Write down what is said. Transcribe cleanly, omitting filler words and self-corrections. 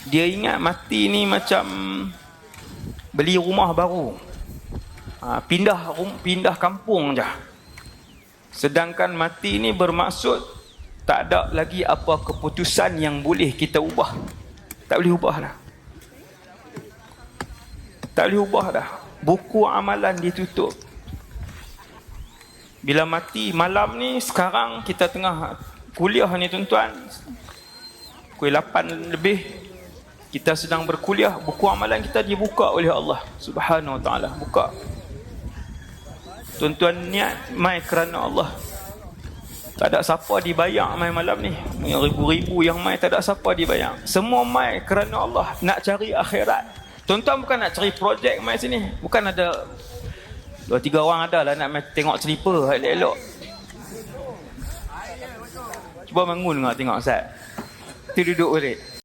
Dia ingat mati ni macam beli rumah baru, pindah kampung je. Sedangkan mati ni bermaksud tak ada lagi apa keputusan yang boleh kita ubah. Tak boleh ubah dah. Tak boleh ubah dah. Buku amalan ditutup. Bila mati malam ni, sekarang kita tengah kuliah ni tuan-tuan, pukul 8 lebih, kita sedang berkuliah, buku amalan kita dibuka oleh Allah Subhanahu Wa Ta'ala. Buka. Tuan-tuan niat mai kerana Allah. Tak ada siapa dibayar mai malam ni. Ribu-ribu yang mai, tak ada siapa dibayar. Semua mai kerana Allah, nak cari akhirat. Tuan-tuan bukan nak cari projek mai sini. Bukan ada 2-3 orang ada lah nak mai tengok selipar elok-elok. Cuba bangun tengok Ustaz. Tu duduk balik.